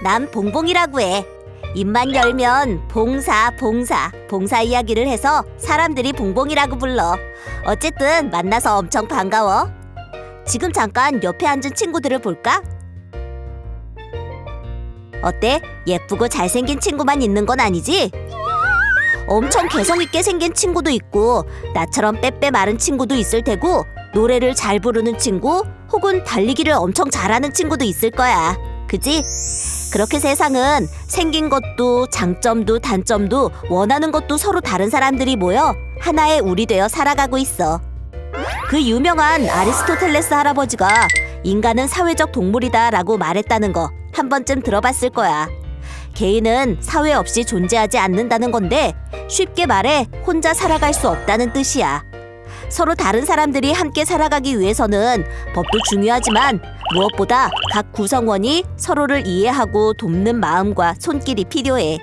난 봉봉이라고 해. 입만 열면 봉사, 봉사, 봉사 이야기를 해서 사람들이 봉봉이라고 불러. 어쨌든 만나서 엄청 반가워. 지금 잠깐 옆에 앉은 친구들을 볼까? 어때? 예쁘고 잘생긴 친구만 있는 건 아니지? 엄청 개성있게 생긴 친구도 있고 나처럼 빼빼 마른 친구도 있을 테고 노래를 잘 부르는 친구 혹은 달리기를 엄청 잘하는 친구도 있을 거야. 그지? 그렇게 세상은 생긴 것도 장점도 단점도 원하는 것도 서로 다른 사람들이 모여 하나의 우리 되어 살아가고 있어. 그 유명한 아리스토텔레스 할아버지가 인간은 사회적 동물이다 라고 말했다는 거 한 번쯤 들어봤을 거야. 개인은 사회 없이 존재하지 않는다는 건데 쉽게 말해 혼자 살아갈 수 없다는 뜻이야. 서로 다른 사람들이 함께 살아가기 위해서는 법도 중요하지만 무엇보다 각 구성원이 서로를 이해하고 돕는 마음과 손길이 필요해.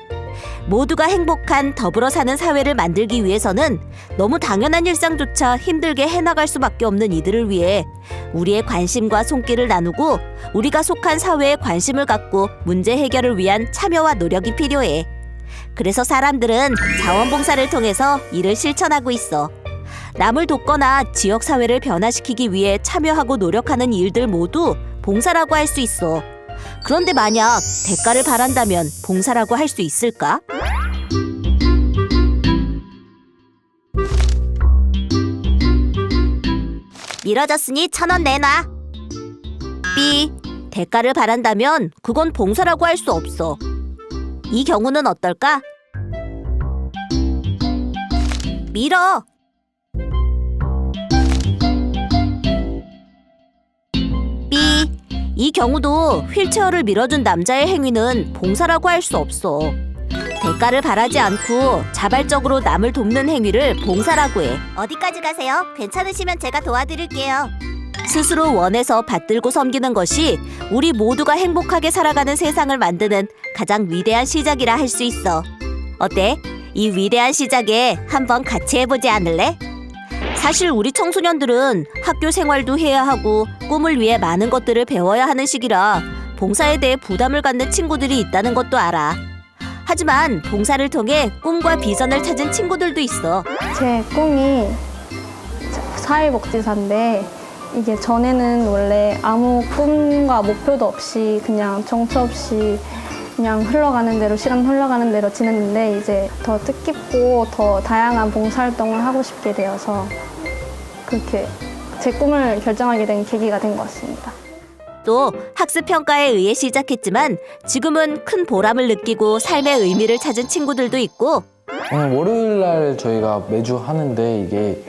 모두가 행복한 더불어 사는 사회를 만들기 위해서는 너무 당연한 일상조차 힘들게 해나갈 수밖에 없는 이들을 위해 우리의 관심과 손길을 나누고 우리가 속한 사회에 관심을 갖고 문제 해결을 위한 참여와 노력이 필요해. 그래서 사람들은 자원봉사를 통해서 이를 실천하고 있어. 남을 돕거나 지역사회를 변화시키기 위해 참여하고 노력하는 일들 모두 봉사라고 할 수 있어. 그런데 만약 대가를 바란다면 봉사라고 할 수 있을까? 미뤄졌으니 1,000원 내놔. B. 대가를 바란다면 그건 봉사라고 할 수 없어. 이 경우는 어떨까? 밀어. B. 이 경우도 휠체어를 밀어준 남자의 행위는 봉사라고 할 수 없어. 대가를 바라지 않고 자발적으로 남을 돕는 행위를 봉사라고 해. 어디까지 가세요? 괜찮으시면 제가 도와드릴게요. 스스로 원해서 받들고 섬기는 것이 우리 모두가 행복하게 살아가는 세상을 만드는 가장 위대한 시작이라 할 수 있어. 어때? 이 위대한 시작에 한번 같이 해보지 않을래? 사실 우리 청소년들은 학교 생활도 해야 하고 꿈을 위해 많은 것들을 배워야 하는 시기라 봉사에 대해 부담을 갖는 친구들이 있다는 것도 알아. 하지만 봉사를 통해 꿈과 비전을 찾은 친구들도 있어. 제 꿈이 사회복지사인데 이게 전에는 원래 아무 꿈과 목표도 없이 그냥 정처 없이 그냥 흘러가는 대로 시간 흘러가는 대로 지냈는데 이제 더 뜻깊고 더 다양한 봉사활동을 하고 싶게 되어서 그렇게 제 꿈을 결정하게 된 계기가 된 것 같습니다. 또 학습평가에 의해 시작했지만 지금은 큰 보람을 느끼고 삶의 의미를 찾은 친구들도 있고 월요일 날 저희가 매주 하는데 이게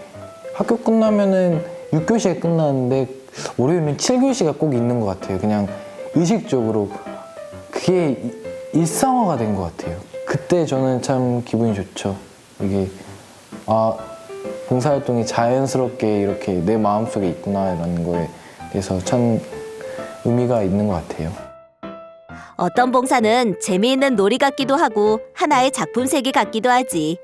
학교 끝나면은 6교시가 끝나는데 월요일은 7교시가 꼭 있는 것 같아요. 그냥 의식적으로 그게 일상화가 된 것 같아요. 그때 저는 참 기분이 좋죠. 이게 봉사활동이 자연스럽게 이렇게 내 마음속에 있구나라는 거에 대해서 참 의미가 있는 것 같아요. 어떤 봉사는 재미있는 놀이 같기도 하고 하나의 작품 세계 같기도 하지.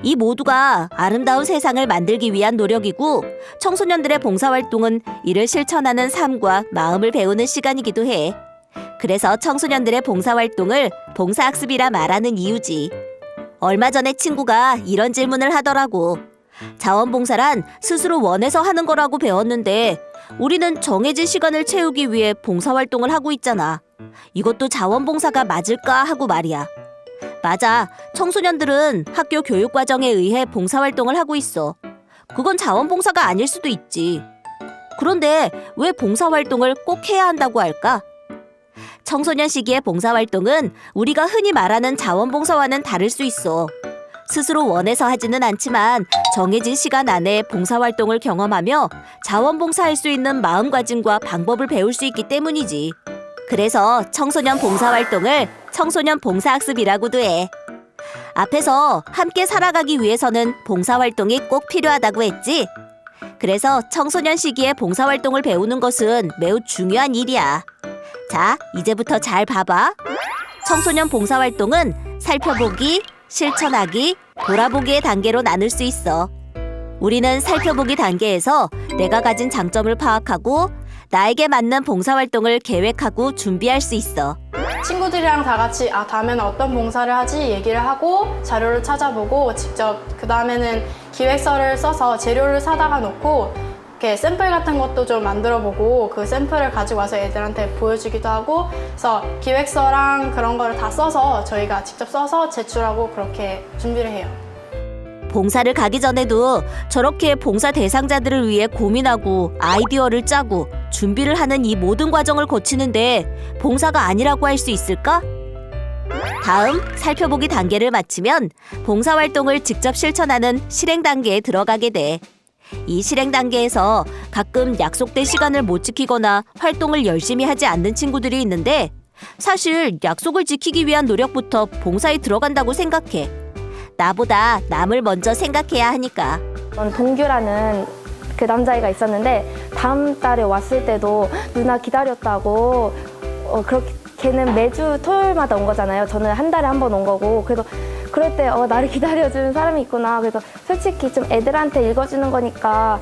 이 모두가 아름다운 세상을 만들기 위한 노력이고 청소년들의 봉사활동은 이를 실천하는 삶과 마음을 배우는 시간이기도 해. 그래서 청소년들의 봉사활동을 봉사학습이라 말하는 이유지. 얼마 전에 친구가 이런 질문을 하더라고. 자원봉사란 스스로 원해서 하는 거라고 배웠는데 우리는 정해진 시간을 채우기 위해 봉사활동을 하고 있잖아. 이것도 자원봉사가 맞을까 하고 말이야. 맞아. 청소년들은 학교 교육과정에 의해 봉사활동을 하고 있어. 그건 자원봉사가 아닐 수도 있지. 그런데 왜 봉사활동을 꼭 해야 한다고 할까? 청소년 시기의 봉사활동은 우리가 흔히 말하는 자원봉사와는 다를 수 있어. 스스로 원해서 하지는 않지만 정해진 시간 안에 봉사활동을 경험하며 자원봉사할 수 있는 마음가짐과 방법을 배울 수 있기 때문이지. 그래서 청소년 봉사활동을 청소년 봉사학습이라고도 해. 앞에서 함께 살아가기 위해서는 봉사활동이 꼭 필요하다고 했지? 그래서 청소년 시기에 봉사활동을 배우는 것은 매우 중요한 일이야. 자, 이제부터 잘 봐봐. 청소년 봉사활동은 살펴보기, 실천하기, 돌아보기의 단계로 나눌 수 있어. 우리는 살펴보기 단계에서 내가 가진 장점을 파악하고 나에게 맞는 봉사활동을 계획하고 준비할 수 있어. 친구들이랑 다 같이 다음에는 어떤 봉사를 하지 얘기를 하고 자료를 찾아보고 직접 그 다음에는 기획서를 써서 재료를 사다가 놓고 이렇게 샘플 같은 것도 좀 만들어보고 그 샘플을 가지고 와서 애들한테 보여주기도 하고 그래서 기획서랑 그런 거를 다 써서 저희가 직접 써서 제출하고 그렇게 준비를 해요. 봉사를 가기 전에도 저렇게 봉사 대상자들을 위해 고민하고 아이디어를 짜고 준비를 하는 이 모든 과정을 거치는데 봉사가 아니라고 할 수 있을까? 다음 살펴보기 단계를 마치면 봉사활동을 직접 실천하는 실행 단계에 들어가게 돼. 이 실행 단계에서 가끔 약속된 시간을 못 지키거나 활동을 열심히 하지 않는 친구들이 있는데 사실 약속을 지키기 위한 노력부터 봉사에 들어간다고 생각해. 나보다 남을 먼저 생각해야 하니까. 동규라는 그 남자애가 있었는데 다음 달에 왔을 때도 누나 기다렸다고 그렇게 걔는 매주 토요일마다 온 거잖아요. 저는 한 달에 한 번 온 거고 그래서 그럴 때 나를 기다려주는 사람이 있구나. 그래서 솔직히 좀 애들한테 읽어주는 거니까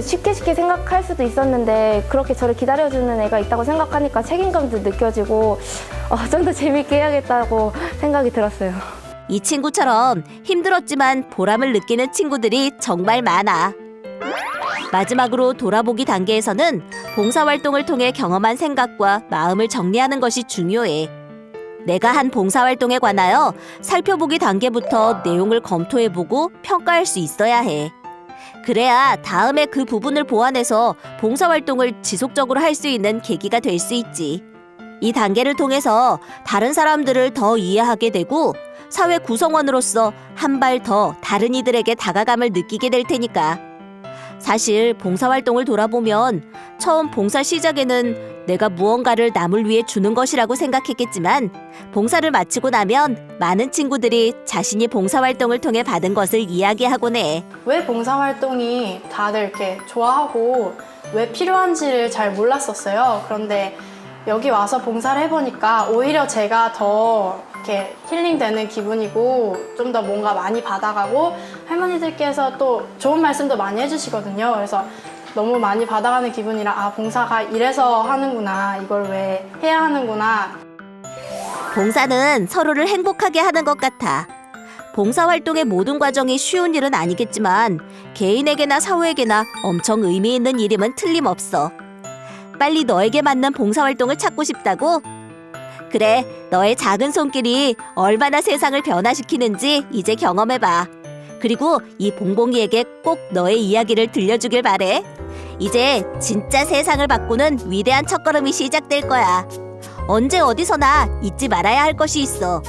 쉽게 생각할 수도 있었는데 그렇게 저를 기다려주는 애가 있다고 생각하니까 책임감도 느껴지고 좀 더 재밌게 해야겠다고 생각이 들었어요. 이 친구처럼 힘들었지만 보람을 느끼는 친구들이 정말 많아. 마지막으로 돌아보기 단계에서는 봉사활동을 통해 경험한 생각과 마음을 정리하는 것이 중요해. 내가 한 봉사활동에 관하여 살펴보기 단계부터 내용을 검토해보고 평가할 수 있어야 해. 그래야 다음에 그 부분을 보완해서 봉사활동을 지속적으로 할 수 있는 계기가 될 수 있지. 이 단계를 통해서 다른 사람들을 더 이해하게 되고 사회 구성원으로서 한 발 더 다른 이들에게 다가감을 느끼게 될 테니까. 사실 봉사활동을 돌아보면 처음 봉사 시작에는 내가 무언가를 남을 위해 주는 것이라고 생각했겠지만 봉사를 마치고 나면 많은 친구들이 자신이 봉사활동을 통해 받은 것을 이야기하곤 해. 왜 봉사활동이 다들 이렇게 좋아하고 왜 필요한지를 잘 몰랐었어요. 그런데 여기 와서 봉사를 해보니까 오히려 제가 더 이렇게 힐링되는 기분이고 좀 더 뭔가 많이 받아가고 할머니들께서 또 좋은 말씀도 많이 해주시거든요. 그래서 너무 많이 받아가는 기분이라 봉사가 이래서 하는구나, 이걸 왜 해야 하는구나. 봉사는 서로를 행복하게 하는 것 같아. 봉사활동의 모든 과정이 쉬운 일은 아니겠지만 개인에게나 사회에게나 엄청 의미 있는 일임은 틀림없어. 빨리 너에게 맞는 봉사활동을 찾고 싶다고? 그래, 너의 작은 손길이 얼마나 세상을 변화시키는지 이제 경험해봐. 그리고 이 봉봉이에게 꼭 너의 이야기를 들려주길 바래. 이제 진짜 세상을 바꾸는 위대한 첫걸음이 시작될 거야. 언제 어디서나 잊지 말아야 할 것이 있어.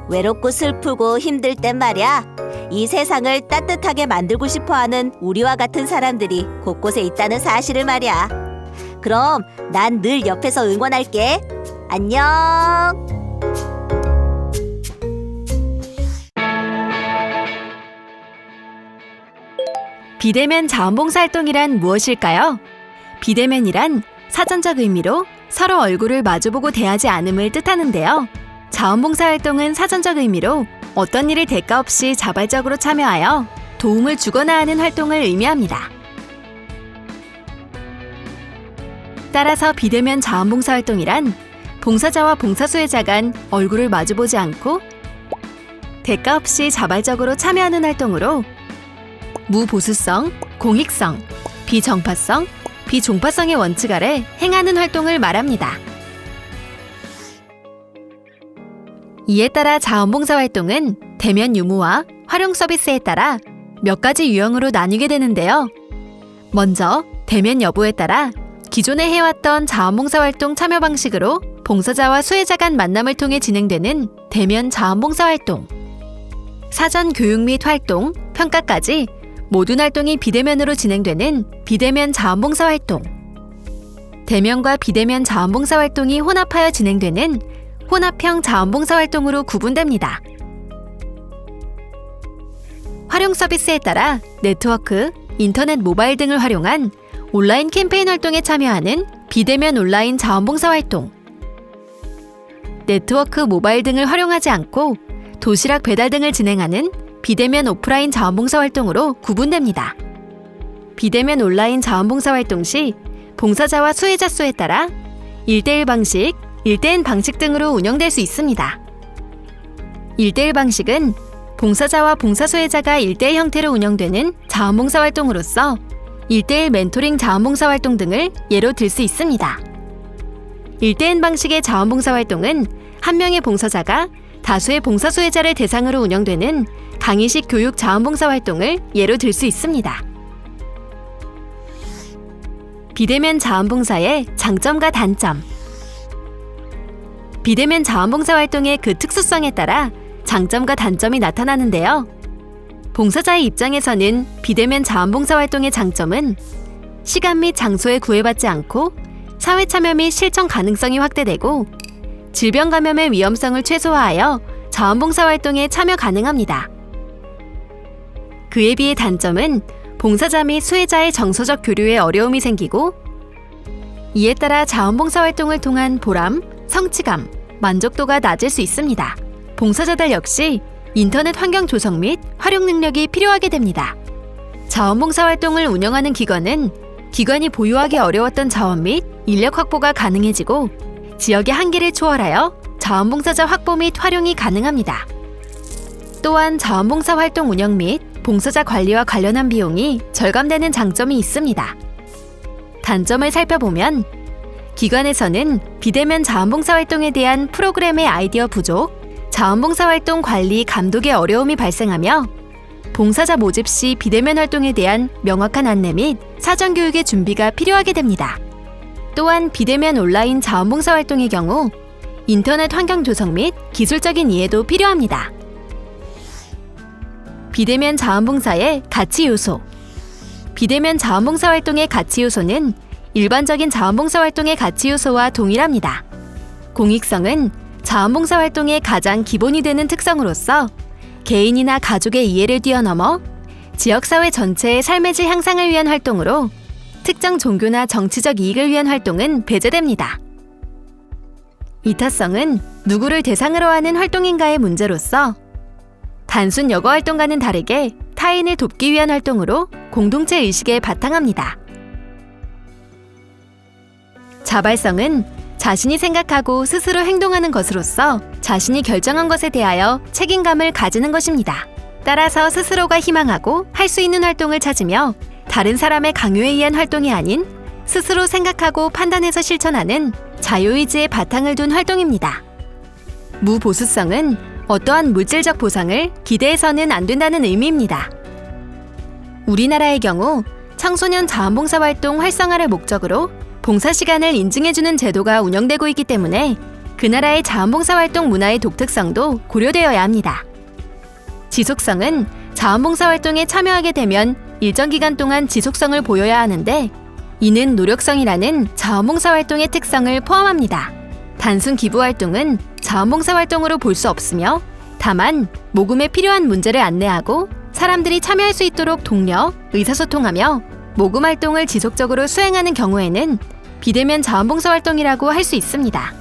외롭고 슬프고 힘들 땐 말이야. 이 세상을 따뜻하게 만들고 싶어하는 우리와 같은 사람들이 곳곳에 있다는 사실을 말이야. 그럼 난 늘 옆에서 응원할게. 안녕. 비대면 자원봉사활동이란 무엇일까요? 비대면이란 사전적 의미로 서로 얼굴을 마주보고 대하지 않음을 뜻하는데요. 자원봉사활동은 사전적 의미로 어떤 일을 대가 없이 자발적으로 참여하여 도움을 주거나 하는 활동을 의미합니다. 따라서 비대면 자원봉사활동이란 봉사자와 봉사수혜자 간 얼굴을 마주보지 않고 대가 없이 자발적으로 참여하는 활동으로 무보수성, 공익성, 비정파성, 비종파성의 원칙 아래 행하는 활동을 말합니다. 이에 따라 자원봉사활동은 대면 유무와 활용 서비스에 따라 몇 가지 유형으로 나뉘게 되는데요. 먼저 대면 여부에 따라 기존에 해왔던 자원봉사활동 참여 방식으로 봉사자와 수혜자 간 만남을 통해 진행되는 대면 자원봉사활동, 사전 교육 및 활동, 평가까지 모든 활동이 비대면으로 진행되는 비대면 자원봉사활동, 대면과 비대면 자원봉사활동이 혼합하여 진행되는 혼합형 자원봉사활동으로 구분됩니다. 활용 서비스에 따라 네트워크, 인터넷 모바일 등을 활용한 온라인 캠페인 활동에 참여하는 비대면 온라인 자원봉사활동, 네트워크 모바일 등을 활용하지 않고 도시락 배달 등을 진행하는 비대면 오프라인 자원봉사활동으로 구분됩니다. 비대면 온라인 자원봉사활동 시 봉사자와 수혜자 수에 따라 1대1 방식, 1대1 방식 등으로 운영될 수 있습니다. 1대1 방식은 봉사자와 봉사수혜자가 1대1 형태로 운영되는 자원봉사 활동으로서 1대1 멘토링 자원봉사 활동 등을 예로 들 수 있습니다. 1대1 방식의 자원봉사 활동은 한 명의 봉사자가 다수의 봉사수혜자를 대상으로 운영되는 강의식 교육 자원봉사 활동을 예로 들 수 있습니다. 비대면 자원봉사의 장점과 단점. 비대면 자원봉사 활동의 그 특수성에 따라 장점과 단점이 나타나는데요. 봉사자의 입장에서는 비대면 자원봉사 활동의 장점은 시간 및 장소에 구애받지 않고 사회 참여 및 실천 가능성이 확대되고 질병 감염의 위험성을 최소화하여 자원봉사 활동에 참여 가능합니다. 그에 비해 단점은 봉사자 및 수혜자의 정서적 교류에 어려움이 생기고 이에 따라 자원봉사 활동을 통한 보람, 성취감, 만족도가 낮을 수 있습니다. 봉사자들 역시 인터넷 환경 조성 및 활용 능력이 필요하게 됩니다. 자원봉사 활동을 운영하는 기관은 기관이 보유하기 어려웠던 자원 및 인력 확보가 가능해지고 지역의 한계를 초월하여 자원봉사자 확보 및 활용이 가능합니다. 또한 자원봉사 활동 운영 및 봉사자 관리와 관련한 비용이 절감되는 장점이 있습니다. 단점을 살펴보면 기관에서는 비대면 자원봉사 활동에 대한 프로그램의 아이디어 부족, 자원봉사 활동 관리 감독의 어려움이 발생하며 봉사자 모집 시 비대면 활동에 대한 명확한 안내 및 사전 교육의 준비가 필요하게 됩니다. 또한 비대면 온라인 자원봉사 활동의 경우 인터넷 환경 조성 및 기술적인 이해도 필요합니다. 비대면 자원봉사의 가치 요소. 비대면 자원봉사 활동의 가치 요소는 일반적인 자원봉사 활동의 가치 요소와 동일합니다. 공익성은 자원봉사 활동의 가장 기본이 되는 특성으로서 개인이나 가족의 이해를 뛰어넘어 지역사회 전체의 삶의 질 향상을 위한 활동으로 특정 종교나 정치적 이익을 위한 활동은 배제됩니다. 이타성은 누구를 대상으로 하는 활동인가의 문제로서 단순 여가 활동과는 다르게 타인을 돕기 위한 활동으로 공동체 의식에 바탕합니다. 자발성은 자신이 생각하고 스스로 행동하는 것으로서 자신이 결정한 것에 대하여 책임감을 가지는 것입니다. 따라서 스스로가 희망하고 할 수 있는 활동을 찾으며 다른 사람의 강요에 의한 활동이 아닌 스스로 생각하고 판단해서 실천하는 자유의지의 바탕을 둔 활동입니다. 무보수성은 어떠한 물질적 보상을 기대해서는 안 된다는 의미입니다. 우리나라의 경우 청소년 자원봉사 활동 활성화를 목적으로 봉사 시간을 인증해주는 제도가 운영되고 있기 때문에 그 나라의 자원봉사 활동 문화의 독특성도 고려되어야 합니다. 지속성은 자원봉사 활동에 참여하게 되면 일정 기간 동안 지속성을 보여야 하는데 이는 노력성이라는 자원봉사 활동의 특성을 포함합니다. 단순 기부 활동은 자원봉사 활동으로 볼 수 없으며 다만 모금에 필요한 문제를 안내하고 사람들이 참여할 수 있도록 독려, 의사소통하며 모금 활동을 지속적으로 수행하는 경우에는 비대면 자원봉사 활동이라고 할 수 있습니다.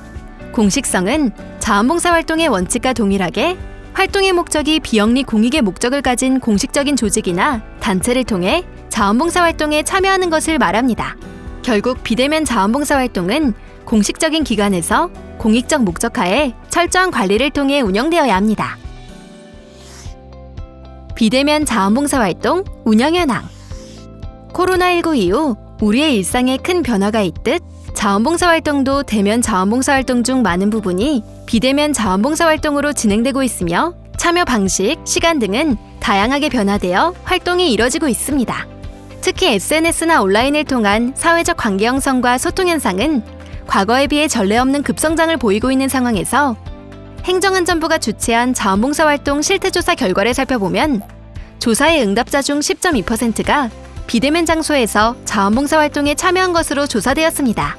공식성은 자원봉사 활동의 원칙과 동일하게 활동의 목적이 비영리 공익의 목적을 가진 공식적인 조직이나 단체를 통해 자원봉사 활동에 참여하는 것을 말합니다. 결국 비대면 자원봉사 활동은 공식적인 기관에서 공익적 목적하에 철저한 관리를 통해 운영되어야 합니다. 비대면 자원봉사 활동 운영 현황. 코로나19 이후 우리의 일상에 큰 변화가 있듯 자원봉사 활동도 대면 자원봉사 활동 중 많은 부분이 비대면 자원봉사 활동으로 진행되고 있으며 참여 방식, 시간 등은 다양하게 변화되어 활동이 이뤄지고 있습니다. 특히 SNS나 온라인을 통한 사회적 관계 형성과 소통 현상은 과거에 비해 전례 없는 급성장을 보이고 있는 상황에서 행정안전부가 주최한 자원봉사 활동 실태조사 결과를 살펴보면 조사의 응답자 중 10.2%가 비대면 장소에서 자원봉사 활동에 참여한 것으로 조사되었습니다.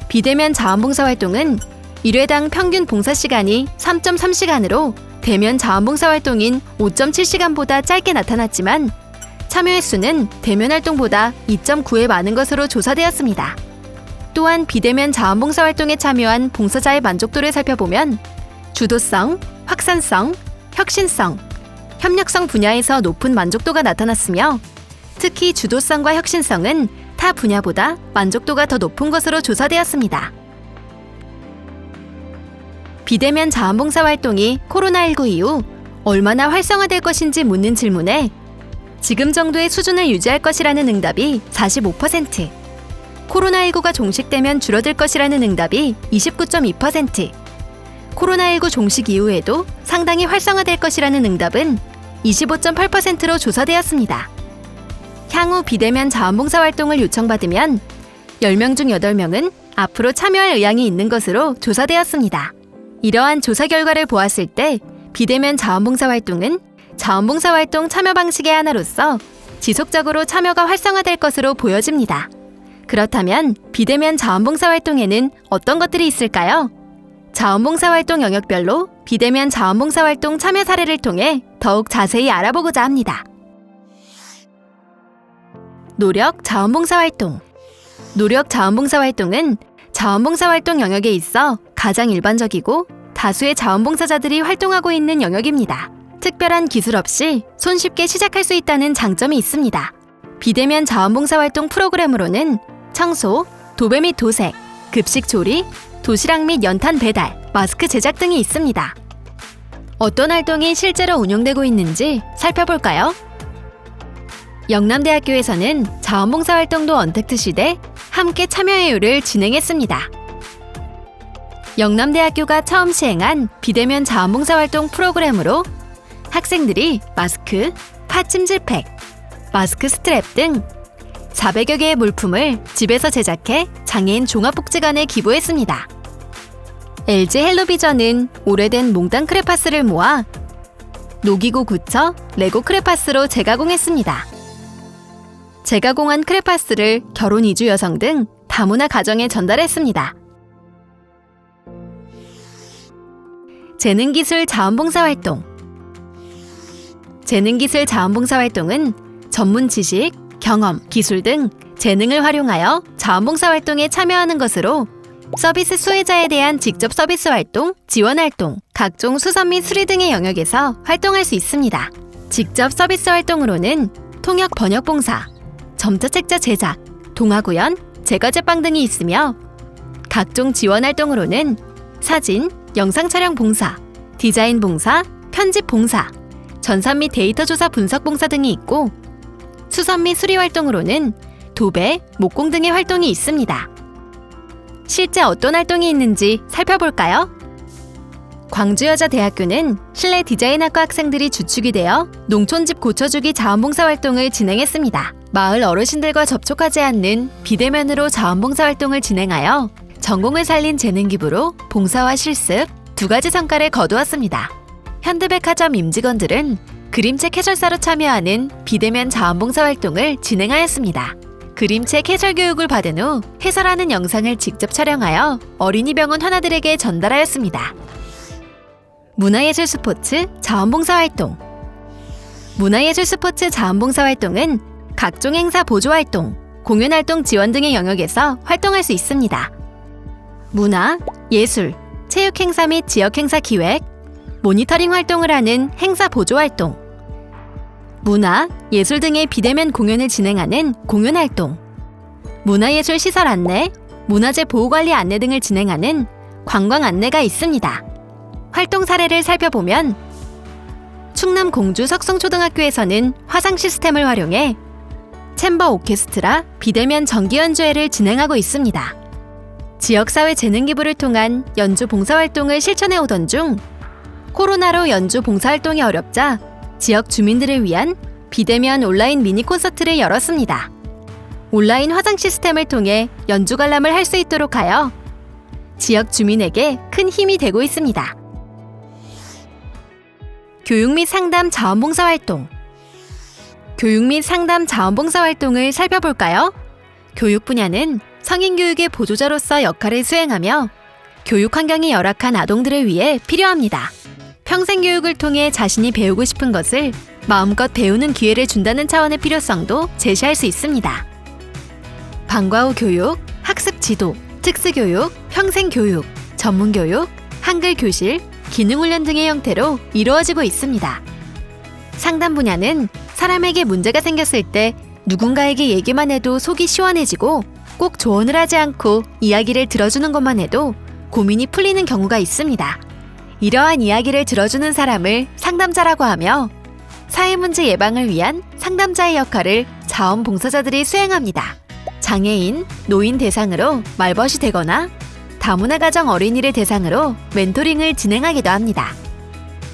비대면 자원봉사 활동은 1회당 평균 봉사 시간이 3.3시간으로 대면 자원봉사 활동인 5.7시간보다 짧게 나타났지만 참여 횟수는 대면 활동보다 2.9회 많은 것으로 조사되었습니다. 또한 비대면 자원봉사 활동에 참여한 봉사자의 만족도를 살펴보면 주도성, 확산성, 혁신성, 협력성 분야에서 높은 만족도가 나타났으며 특히 주도성과 혁신성은 타 분야보다 만족도가 더 높은 것으로 조사되었습니다. 비대면 자원봉사 활동이 코로나19 이후 얼마나 활성화될 것인지 묻는 질문에 지금 정도의 수준을 유지할 것이라는 응답이 45%, 코로나19가 종식되면 줄어들 것이라는 응답이 29.2%, 코로나19 종식 이후에도 상당히 활성화될 것이라는 응답은 25.8%로 조사되었습니다. 향후 비대면 자원봉사 활동을 요청받으면 10명 중 8명은 앞으로 참여할 의향이 있는 것으로 조사되었습니다. 이러한 조사 결과를 보았을 때 비대면 자원봉사 활동은 자원봉사 활동 참여 방식의 하나로서 지속적으로 참여가 활성화될 것으로 보여집니다. 그렇다면 비대면 자원봉사 활동에는 어떤 것들이 있을까요? 자원봉사 활동 영역별로 비대면 자원봉사 활동 참여 사례를 통해 더욱 자세히 알아보고자 합니다. 노력 자원봉사 활동. 노력 자원봉사 활동은 자원봉사 활동 영역에 있어 가장 일반적이고 다수의 자원봉사자들이 활동하고 있는 영역입니다. 특별한 기술 없이 손쉽게 시작할 수 있다는 장점이 있습니다. 비대면 자원봉사 활동 프로그램으로는 청소, 도배 및 도색, 급식 조리, 도시락 및 연탄 배달, 마스크 제작 등이 있습니다. 어떤 활동이 실제로 운영되고 있는지 살펴볼까요? 영남대학교에서는 자원봉사 활동도 언택트 시대 함께 참여회유를 진행했습니다. 영남대학교가 처음 시행한 비대면 자원봉사 활동 프로그램으로 학생들이 마스크, 파찜질팩, 마스크 스트랩 등 400여 개의 물품을 집에서 제작해 장애인 종합복지관에 기부했습니다. LG 헬로비전은 오래된 몽땅 크레파스를 모아 녹이고 굳혀 레고 크레파스로 재가공했습니다. 재가공한 크레파스를 결혼 이주 여성 등 다문화 가정에 전달했습니다. 재능기술 자원봉사 활동. 재능기술 자원봉사 활동은 전문 지식, 경험, 기술 등 재능을 활용하여 자원봉사 활동에 참여하는 것으로 서비스 수혜자에 대한 직접 서비스 활동, 지원 활동, 각종 수선 및 수리 등의 영역에서 활동할 수 있습니다. 직접 서비스 활동으로는 통역 번역 봉사, 점자 책자 제작, 동화 구현, 제과 제빵 등이 있으며 각종 지원 활동으로는 사진, 영상 촬영 봉사, 디자인 봉사, 편집 봉사, 전산 및 데이터 조사 분석 봉사 등이 있고 수선 및 수리 활동으로는 도배, 목공 등의 활동이 있습니다. 실제 어떤 활동이 있는지 살펴볼까요? 광주여자대학교는 실내 디자인학과 학생들이 주축이 되어 농촌집 고쳐주기 자원봉사 활동을 진행했습니다. 마을 어르신들과 접촉하지 않는 비대면으로 자원봉사 활동을 진행하여 전공을 살린 재능기부로 봉사와 실습 두 가지 성과를 거두었습니다. 현대백화점 임직원들은 그림책 해설사로 참여하는 비대면 자원봉사 활동을 진행하였습니다. 그림책 해설 교육을 받은 후 해설하는 영상을 직접 촬영하여 어린이병원 환아들에게 전달하였습니다. 문화예술 스포츠 자원봉사 활동. 문화예술 스포츠 자원봉사 활동은 각종 행사 보조 활동, 공연 활동 지원 등의 영역에서 활동할 수 있습니다. 문화, 예술, 체육 행사 및 지역 행사 기획, 모니터링 활동을 하는 행사 보조 활동, 문화, 예술 등의 비대면 공연을 진행하는 공연 활동, 문화예술 시설 안내, 문화재 보호관리 안내 등을 진행하는 관광 안내가 있습니다. 활동 사례를 살펴보면 충남 공주 석성초등학교에서는 화상 시스템을 활용해 챔버 오케스트라 비대면 정기 연주회를 진행하고 있습니다. 지역사회 재능기부를 통한 연주 봉사활동을 실천해 오던 중 코로나로 연주 봉사활동이 어렵자 지역 주민들을 위한 비대면 온라인 미니 콘서트를 열었습니다. 온라인 화상 시스템을 통해 연주 관람을 할 수 있도록 하여 지역 주민에게 큰 힘이 되고 있습니다. 교육 및 상담 자원봉사 활동. 교육 및 상담 자원봉사 활동을 살펴볼까요? 교육 분야는 성인 교육의 보조자로서 역할을 수행하며 교육 환경이 열악한 아동들을 위해 필요합니다. 평생 교육을 통해 자신이 배우고 싶은 것을 마음껏 배우는 기회를 준다는 차원의 필요성도 제시할 수 있습니다. 방과 후 교육, 학습 지도, 특수교육, 평생교육, 전문교육, 한글 교실, 기능훈련 등의 형태로 이루어지고 있습니다. 상담 분야는 사람에게 문제가 생겼을 때 누군가에게 얘기만 해도 속이 시원해지고 꼭 조언을 하지 않고 이야기를 들어주는 것만 해도 고민이 풀리는 경우가 있습니다. 이러한 이야기를 들어주는 사람을 상담자라고 하며 사회문제 예방을 위한 상담자의 역할을 자원봉사자들이 수행합니다. 장애인, 노인 대상으로 말벗이 되거나 다문화 가정 어린이를 대상으로 멘토링을 진행하기도 합니다.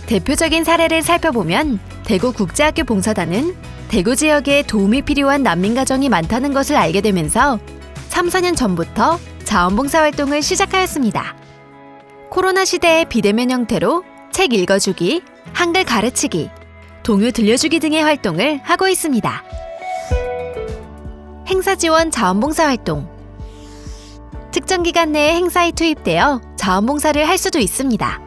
대표적인 사례를 살펴보면 대구국제학교 봉사단은 대구 지역에 도움이 필요한 난민 가정이 많다는 것을 알게 되면서 3, 4년 전부터 자원봉사 활동을 시작하였습니다. 코로나 시대의 비대면 형태로 책 읽어주기, 한글 가르치기, 동요 들려주기 등의 활동을 하고 있습니다. 행사 지원 자원봉사 활동. 특정 기간 내에 행사에 투입되어 자원봉사를 할 수도 있습니다.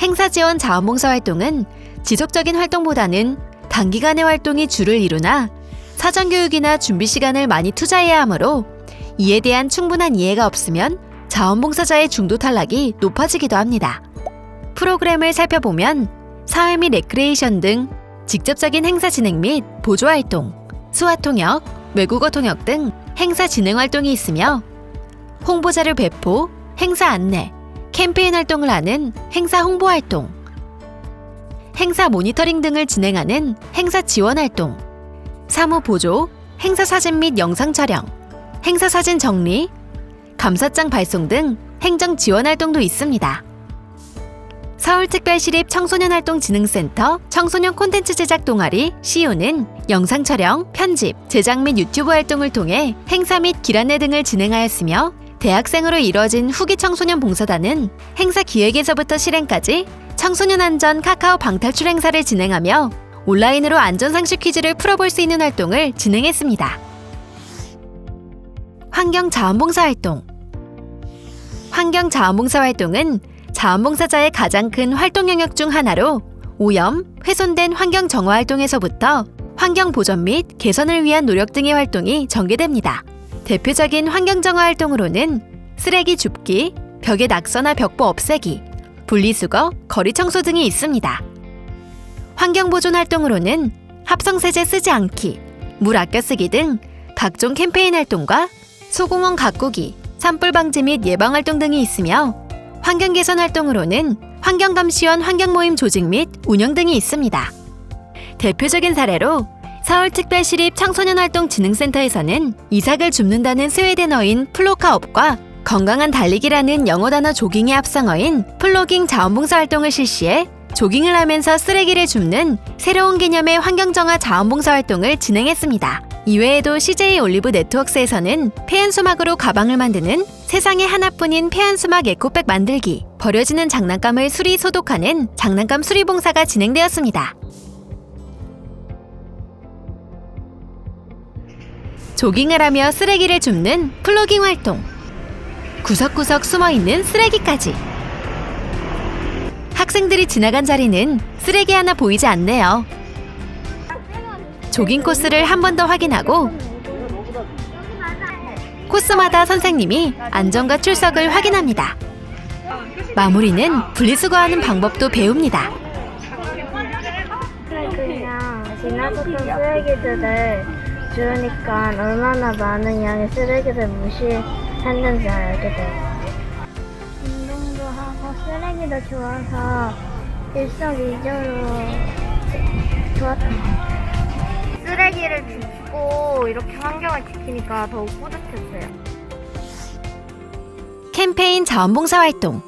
행사 지원 자원봉사 활동은 지속적인 활동보다는 단기간의 활동이 주를 이루나 사전 교육이나 준비 시간을 많이 투자해야 하므로 이에 대한 충분한 이해가 없으면 자원봉사자의 중도 탈락이 높아지기도 합니다. 프로그램을 살펴보면 사회 및 레크레이션 등 직접적인 행사 진행 및 보조 활동, 수화 통역, 외국어 통역 등 행사 진행 활동이 있으며 홍보자료 배포, 행사 안내, 캠페인 활동을 하는 행사 홍보 활동, 행사 모니터링 등을 진행하는 행사 지원 활동, 사무 보조, 행사 사진 및 영상 촬영, 행사 사진 정리, 감사장 발송 등 행정 지원 활동도 있습니다. 서울특별시립 청소년활동진흥센터 청소년 콘텐츠 제작 동아리 CU는 영상 촬영, 편집, 제작 및 유튜브 활동을 통해 행사 및 길 안내 등을 진행하였으며 대학생으로 이뤄진 후기 청소년 봉사단은 행사 기획에서부터 실행까지 청소년 안전 카카오 방탈출 행사를 진행하며 온라인으로 안전상식 퀴즈를 풀어볼 수 있는 활동을 진행했습니다. 환경자원봉사 활동. 환경자원봉사 활동은 자원봉사자의 가장 큰 활동 영역 중 하나로 오염, 훼손된 환경 정화 활동에서부터 환경 보전 및 개선을 위한 노력 등의 활동이 전개됩니다. 대표적인 환경 정화 활동으로는 쓰레기 줍기, 벽의 낙서나 벽보 없애기, 분리수거, 거리 청소 등이 있습니다. 환경 보존 활동으로는 합성세제 쓰지 않기, 물 아껴 쓰기 등 각종 캠페인 활동과 소공원 가꾸기, 산불 방지 및 예방 활동 등이 있으며 환경 개선 활동으로는 환경감시원 환경모임 조직 및 운영 등이 있습니다. 대표적인 사례로 서울특별시립 청소년활동진흥센터에서는 이삭을 줍는다는 스웨덴어인 플로카업과 건강한 달리기라는 영어 단어 조깅의 합성어인 플로깅 자원봉사 활동을 실시해 조깅을 하면서 쓰레기를 줍는 새로운 개념의 환경정화 자원봉사 활동을 진행했습니다. 이외에도 CJ 올리브 네트워크스에서는 폐연수막으로 가방을 만드는 세상에 하나뿐인 폐연수막 에코백 만들기, 버려지는 장난감을 수리 소독하는 장난감 수리 봉사가 진행되었습니다. 조깅을 하며 쓰레기를 줍는 플로깅 활동, 구석구석 숨어있는 쓰레기까지. 학생들이 지나간 자리는 쓰레기 하나 보이지 않네요. 조깅 코스를 한 번 더 확인하고 코스마다 선생님이 안전과 출석을 확인합니다. 마무리는 분리수거하는 방법도 배웁니다. 그냥 지나갔던 쓰레기들을 주우니까 얼마나 많은 양의 쓰레기를 무시했는지 알게 돼요. 운동도 하고 쓰레기도 좋아서 일석이조로 좋았던 것 같아요. 쓰레기를 줍고 이렇게 환경을 지키니까 더욱 뿌듯했어요. 캠페인 자원봉사 활동.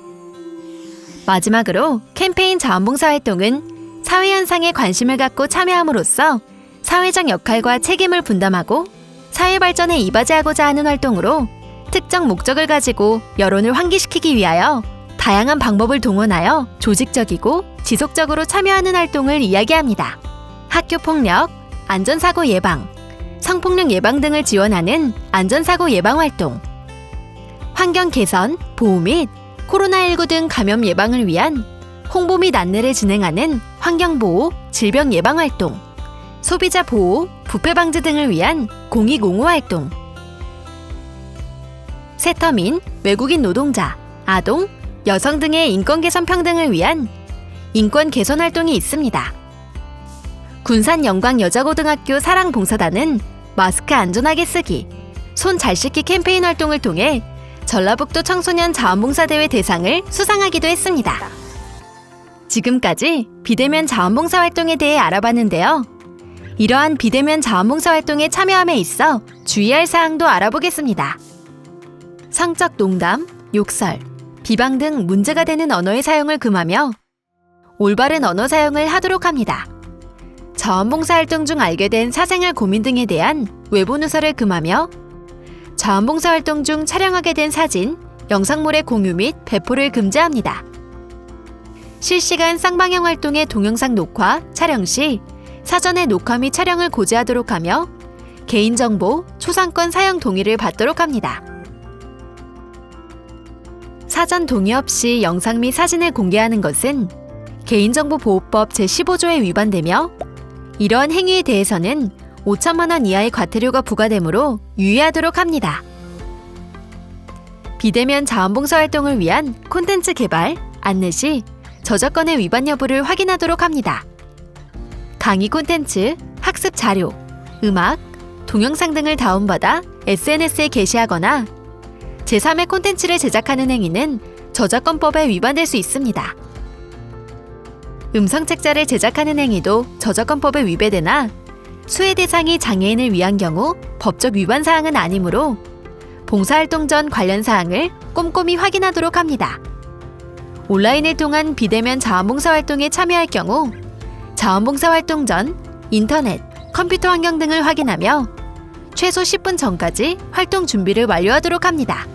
마지막으로 캠페인 자원봉사 활동은 사회현상에 관심을 갖고 참여함으로써 사회적 역할과 책임을 분담하고 사회 발전에 이바지하고자 하는 활동으로 특정 목적을 가지고 여론을 환기시키기 위하여 다양한 방법을 동원하여 조직적이고 지속적으로 참여하는 활동을 이야기합니다. 학교폭력, 안전사고 예방, 성폭력 예방 등을 지원하는 안전사고 예방 활동, 환경 개선, 보호 및 코로나19 등 감염 예방을 위한 홍보 및 안내를 진행하는 환경보호, 질병 예방 활동, 소비자 보호, 부패 방지 등을 위한 공익 옹호 활동, 세터민, 외국인 노동자, 아동, 여성 등의 인권 개선 평등을 위한 인권 개선 활동이 있습니다. 군산 영광여자고등학교 사랑봉사단은 마스크 안전하게 쓰기, 손 잘 씻기 캠페인 활동을 통해 전라북도 청소년 자원봉사대회 대상을 수상하기도 했습니다. 지금까지 비대면 자원봉사 활동에 대해 알아봤는데요. 이러한 비대면 자원봉사 활동에 참여함에 있어 주의할 사항도 알아보겠습니다. 성적 농담, 욕설, 비방 등 문제가 되는 언어의 사용을 금하며 올바른 언어 사용을 하도록 합니다. 자원봉사 활동 중 알게 된 사생활 고민 등에 대한 외부 누설을 금하며 자원봉사 활동 중 촬영하게 된 사진, 영상물의 공유 및 배포를 금지합니다. 실시간 쌍방향 활동의 동영상 녹화, 촬영 시 사전에 녹화 및 촬영을 고지하도록 하며 개인정보, 초상권 사용 동의를 받도록 합니다. 사전 동의 없이 영상 및 사진을 공개하는 것은 개인정보보호법 제15조에 위반되며 이러한 행위에 대해서는 5천만 원 이하의 과태료가 부과되므로 유의하도록 합니다. 비대면 자원봉사 활동을 위한 콘텐츠 개발, 안내 시 저작권의 위반 여부를 확인하도록 합니다. 강의 콘텐츠, 학습 자료, 음악, 동영상 등을 다운받아 SNS에 게시하거나 제3의 콘텐츠를 제작하는 행위는 저작권법에 위반될 수 있습니다. 음성책자를 제작하는 행위도 저작권법에 위배되나 수혜 대상이 장애인을 위한 경우 법적 위반 사항은 아니므로 봉사활동 전 관련 사항을 꼼꼼히 확인하도록 합니다. 온라인을 통한 비대면 자원봉사 활동에 참여할 경우 자원봉사 활동 전 인터넷, 컴퓨터 환경 등을 확인하며 최소 10분 전까지 활동 준비를 완료하도록 합니다.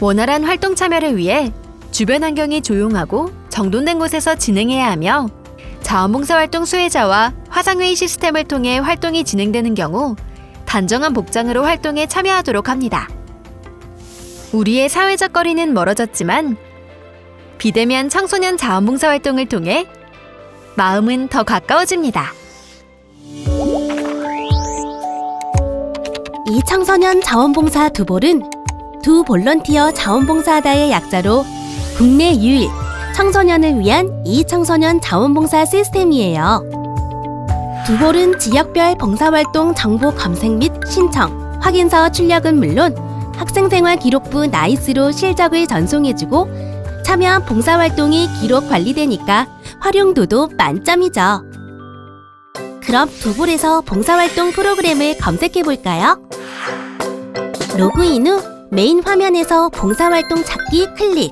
원활한 활동 참여를 위해 주변 환경이 조용하고 정돈된 곳에서 진행해야 하며 자원봉사 활동 수혜자와 화상회의 시스템을 통해 활동이 진행되는 경우 단정한 복장으로 활동에 참여하도록 합니다. 우리의 사회적 거리는 멀어졌지만 비대면 청소년 자원봉사 활동을 통해 마음은 더 가까워집니다. 이 청소년 자원봉사 두볼은 두 볼런티어 자원봉사하다의 약자로 국내 유일 청소년을 위한 이 청소년 자원봉사 시스템이에요. 두볼은 지역별 봉사활동 정보 검색 및 신청, 확인서 출력은 물론 학생생활 기록부 나이스로 실적을 전송해주고 참여한 봉사활동이 기록 관리되니까 활용도도 만점이죠. 그럼 두볼에서 봉사활동 프로그램을 검색해볼까요? 로그인 후 메인 화면에서 봉사활동 찾기 클릭.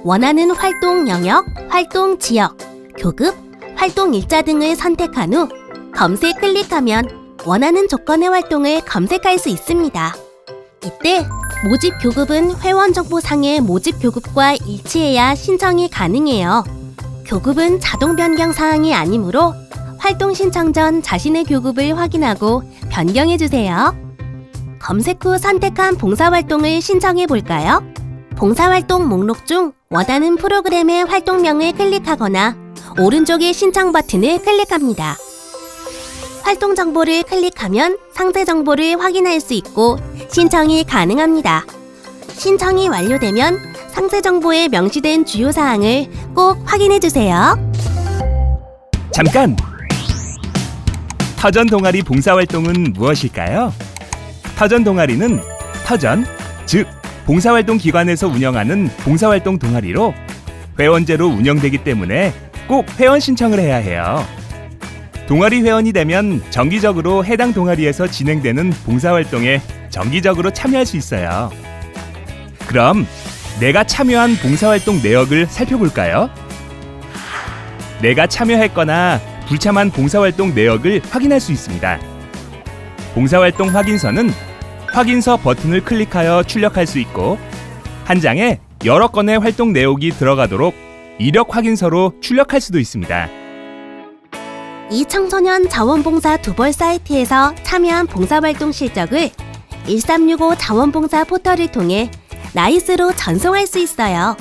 원하는 활동 영역, 활동 지역, 교급, 활동 일자 등을 선택한 후 검색 클릭하면 원하는 조건의 활동을 검색할 수 있습니다. 이때 모집 교급은 회원 정보상의 모집 교급과 일치해야 신청이 가능해요. 교급은 자동 변경 사항이 아니므로 활동 신청 전 자신의 교급을 확인하고 변경해주세요. 검색 후 선택한 봉사활동을 신청해 볼까요? 봉사활동 목록 중 원하는 프로그램의 활동명을 클릭하거나 오른쪽의 신청 버튼을 클릭합니다. 활동 정보를 클릭하면 상세 정보를 확인할 수 있고 신청이 가능합니다. 신청이 완료되면 상세 정보에 명시된 주요 사항을 꼭 확인해 주세요. 잠깐! 터전 동아리 봉사활동은 무엇일까요? 터전 동아리는 터전, 즉 봉사활동 기관에서 운영하는 봉사활동 동아리로 회원제로 운영되기 때문에 꼭 회원 신청을 해야 해요. 동아리 회원이 되면 정기적으로 해당 동아리에서 진행되는 봉사활동에 정기적으로 참여할 수 있어요. 그럼 내가 참여한 봉사활동 내역을 살펴볼까요? 내가 참여했거나 불참한 봉사활동 내역을 확인할 수 있습니다. 봉사활동 확인서는 확인서 버튼을 클릭하여 출력할 수 있고 한 장에 여러 건의 활동 내역이 들어가도록 이력 확인서로 출력할 수도 있습니다. 이 청소년 자원봉사 두볼 사이트에서 참여한 봉사활동 실적을 1365 자원봉사 포털을 통해 나이스로 전송할 수 있어요.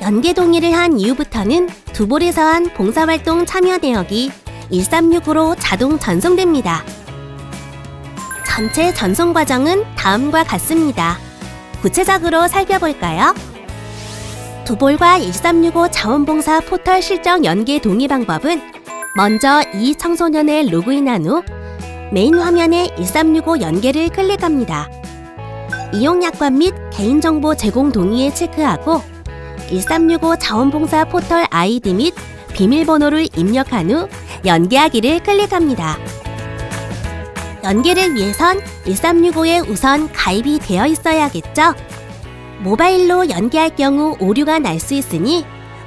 연계 동의를 한 이후부터는 두볼에서 한 봉사활동 참여 내역이 1365로 자동 전송됩니다. 전체 전송 과정은 다음과 같습니다. 구체적으로 살펴볼까요? 두볼과 1365 자원봉사 포털 실적 연계 동의 방법은 먼저 이 청소년에 로그인한 후 메인 화면에 1365 연계를 클릭합니다. 이용 약관 및 개인정보 제공 동의에 체크하고 1365 자원봉사 포털 아이디 및 비밀번호를 입력한 후 연계하기를 클릭합니다. 연계를 위해선 1365에 우선 가입이 되어 있어야겠죠? 모바일로 연계할 경우 오류가 날 수 있으니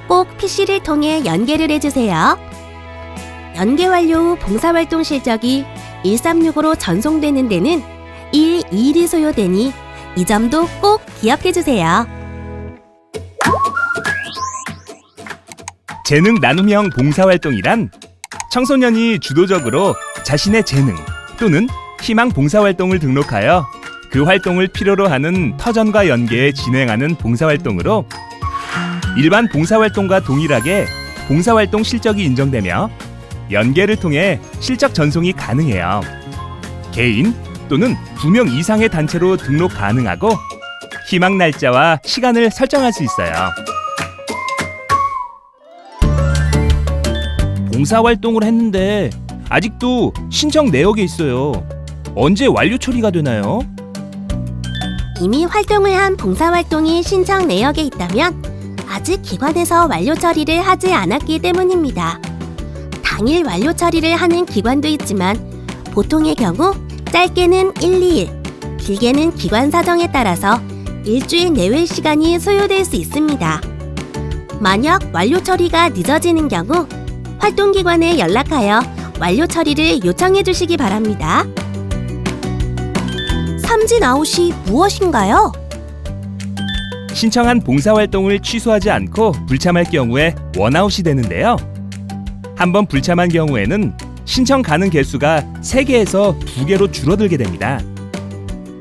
꼭 PC를 통해 연계를 해주세요. 연계 완료 후 봉사활동 실적이 1365로 전송되는 데는 2일이 소요되니 이 점도 꼭 기억해주세요. 재능 나눔형 봉사활동이란 청소년이 주도적으로 자신의 재능 또는 희망 봉사활동을 등록하여 그 활동을 필요로 하는 터전과 연계해 진행하는 봉사활동으로 일반 봉사활동과 동일하게 봉사활동 실적이 인정되며 연계를 통해 실적 전송이 가능해요. 개인 또는 2명 이상의 단체로 등록 가능하고 희망 날짜와 시간을 설정할 수 있어요. 봉사활동을 했는데 아직도 신청 내역에 있어요. 언제 완료 처리가 되나요? 이미 활동을 한 봉사활동이 신청 내역에 있다면 아직 기관에서 완료 처리를 하지 않았기 때문입니다. 당일 완료 처리를 하는 기관도 있지만 보통의 경우 짧게는 1, 2일, 길게는 기관 사정에 따라서 일주일 내외 시간이 소요될 수 있습니다. 만약 완료 처리가 늦어지는 경우 활동기관에 연락하여 완료 처리를 요청해 주시기 바랍니다. 삼진 아웃이 무엇인가요? 신청한 봉사활동을 취소하지 않고 불참할 경우에 원아웃이 되는데요. 한번 불참한 경우에는 신청 가능 개수가 3개에서 2개로 줄어들게 됩니다.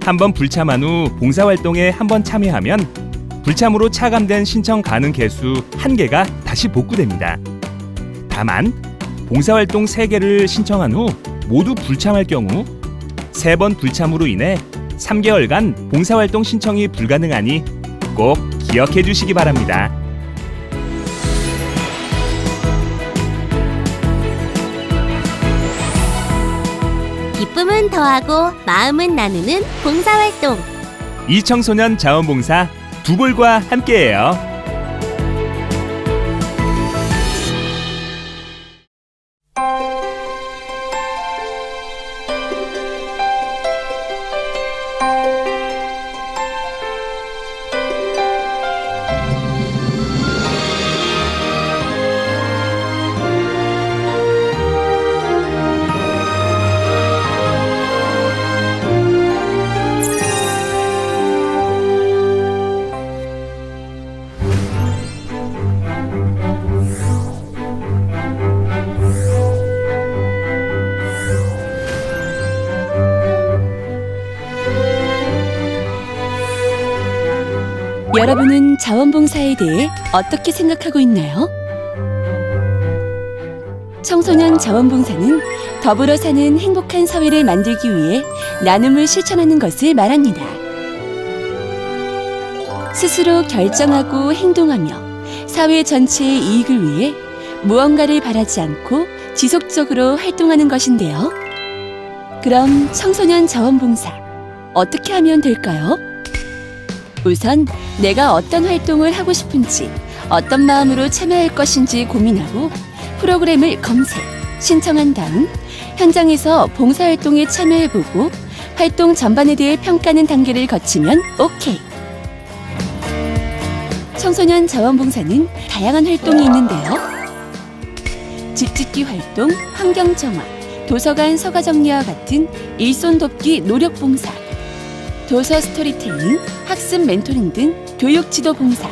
한번 불참한 후 봉사활동에 한번 참여하면 불참으로 차감된 신청 가능 개수 1개가 다시 복구됩니다. 다만 봉사활동 3개를 신청한 후 모두 불참할 경우 3번 불참으로 인해 3개월간 봉사활동 신청이 불가능하니 꼭 기억해 주시기 바랍니다. 기쁨은 더하고 마음은 나누는 봉사활동. 이 청소년 자원봉사 두볼과 함께해요. 여러분은 자원봉사에 대해 어떻게 생각하고 있나요? 청소년 자원봉사는 더불어 사는 행복한 사회를 만들기 위해 나눔을 실천하는 것을 말합니다. 스스로 결정하고 행동하며 사회 전체의 이익을 위해 무언가를 바라지 않고 지속적으로 활동하는 것인데요. 그럼 청소년 자원봉사 어떻게 하면 될까요? 우선 내가 어떤 활동을 하고 싶은지, 어떤 마음으로 참여할 것인지 고민하고 프로그램을 검색, 신청한 다음 현장에서 봉사활동에 참여해보고 활동 전반에 대해 평가하는 단계를 거치면 오케이. 청소년 자원봉사는 다양한 활동이 있는데요. 집짓기 활동, 환경정화, 도서관 서가정리와 같은 일손 돕기 노력봉사, 도서 스토리텔링, 학습 멘토링 등 교육지도 봉사,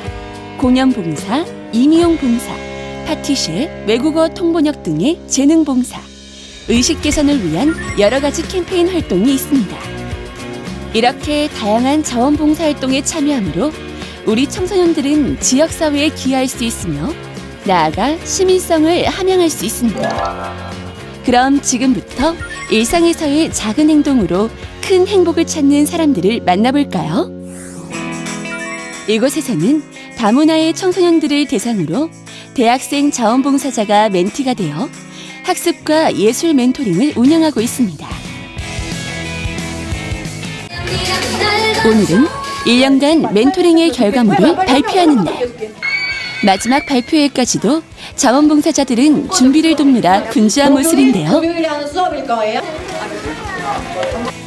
공연 봉사, 임의용 봉사, 파티쉐, 외국어 통번역 등의 재능 봉사, 의식 개선을 위한 여러 가지 캠페인 활동이 있습니다. 이렇게 다양한 자원봉사 활동에 참여함으로 우리 청소년들은 지역사회에 기여할 수 있으며 나아가 시민성을 함양할 수 있습니다. 그럼 지금부터 일상에서의 작은 행동으로 큰 행복을 찾는 사람들을 만나볼까요? 이곳에서는 다문화의 청소년들을 대상으로 대학생 자원봉사자가 멘티가 되어 학습과 예술 멘토링을 운영하고 있습니다. 오늘은 1년간 멘토링의 결과물을 발표하는 날. 마지막 발표회까지도 자원봉사자들은 준비를 돕느라 분주한 모습인데요.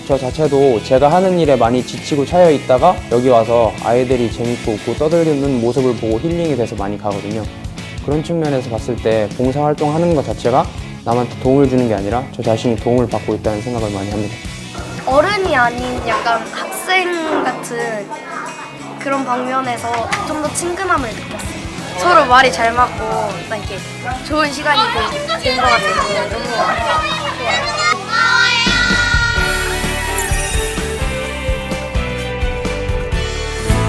저 자체도 제가 하는 일에 많이 지치고 차여 있다가 여기 와서 아이들이 재밌고 웃고 떠들는 모습을 보고 힐링이 돼서 많이 가거든요. 그런 측면에서 봤을 때 봉사활동하는 것 자체가 남한테 도움을 주는 게 아니라 저 자신이 도움을 받고 있다는 생각을 많이 합니다. 어른이 아닌 약간 학생 같은 그런 방면에서 좀 더 친근함을 느꼈어요. 서로 말이 잘 맞고 이렇게 좋은 시간이 된 것 같아서 너무 좋아요.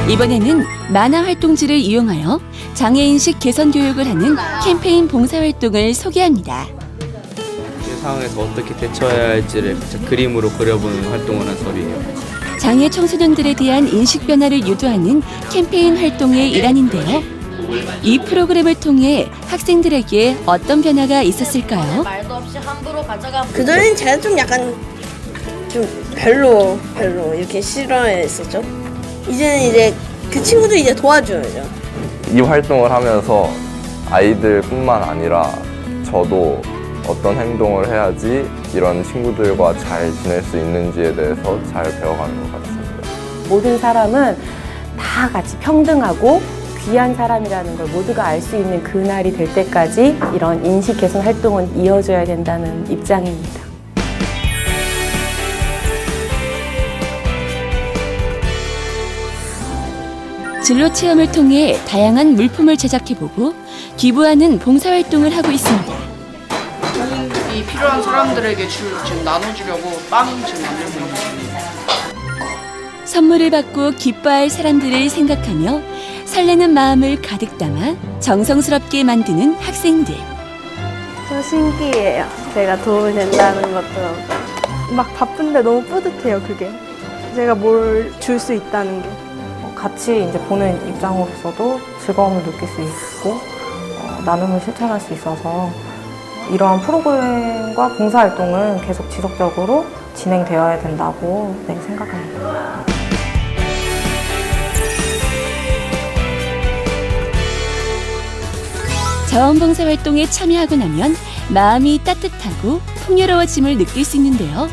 이번에는 만화 활동지를 이용하여 장애인식 개선 교육을 하는 캠페인 봉사활동을 소개합니다. 이 상황에서 어떻게 대처해야 할지를 그림으로 그려보는 활동을 한 썰이에요. 장애 청소년들에 대한 인식 변화를 유도하는 캠페인 활동의 일환인데요. 이 프로그램을 통해 학생들에게 어떤 변화가 있었을까요? 그전엔 제가 좀 약간 좀 별로 이렇게 싫어했었죠. 이제는 이제 그 친구들 이제 도와줘야죠. 이 활동을 하면서 아이들뿐만 아니라 저도 어떤 행동을 해야지 이런 친구들과 잘 지낼 수 있는지에 대해서 잘 배워가는 것 같습니다. 모든 사람은 다 같이 평등하고 귀한 사람이라는 걸 모두가 알 수 있는 그날이 될 때까지 이런 인식 개선 활동은 이어져야 된다는 입장입니다. 진로 체험을 통해 다양한 물품을 제작해보고 기부하는 봉사활동을 하고 있습니다. 도움이 필요한 사람들에게 지금 나눠주려고 빵 지금 만들고 있습니다. 선물을 받고 기뻐할 사람들을 생각하며 설레는 마음을 가득 담아 정성스럽게 만드는 학생들. 좀 신기해요. 제가 도움이 된다는 것도. 막 바쁜데 너무 뿌듯해요, 그게. 제가 뭘 줄 수 있다는 게. 같이 이제 보는 입장으로서도 즐거움을 느낄 수 있고 나눔을 실천할 수 있어서 이러한 프로그램과 봉사활동은 계속 지속적으로 진행되어야 된다고 생각합니다. 자원봉사활동에 참여하고 나면 마음이 따뜻하고 풍요로워짐을 느낄 수 있는데요.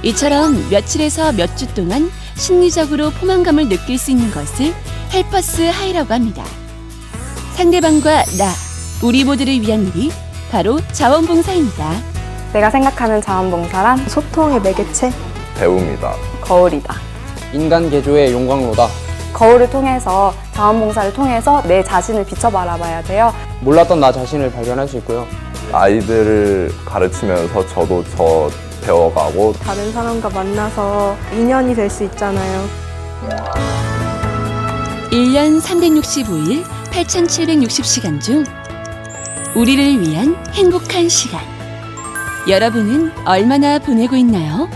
이처럼 며칠에서 몇 주 동안 심리적으로 포만감을 느낄 수 있는 것을 헬퍼스 하이라고 합니다. 상대방과 나, 우리 모두를 위한 일이 바로 자원봉사입니다. 내가 생각하는 자원봉사란 소통의 매개체, 배움이다. 거울이다. 인간 개조의 용광로다. 거울을 통해서 자원봉사를 통해서 내 자신을 비춰 바라봐야 돼요. 몰랐던 나 자신을 발견할 수 있고요. 아이들을 가르치면서 저도 저 배워가고 다른 사람과 만나서 인연이 될 수 있잖아요. 1년 365일 8,760시간 중 우리를 위한 행복한 시간. 여러분은 얼마나 보내고 있나요?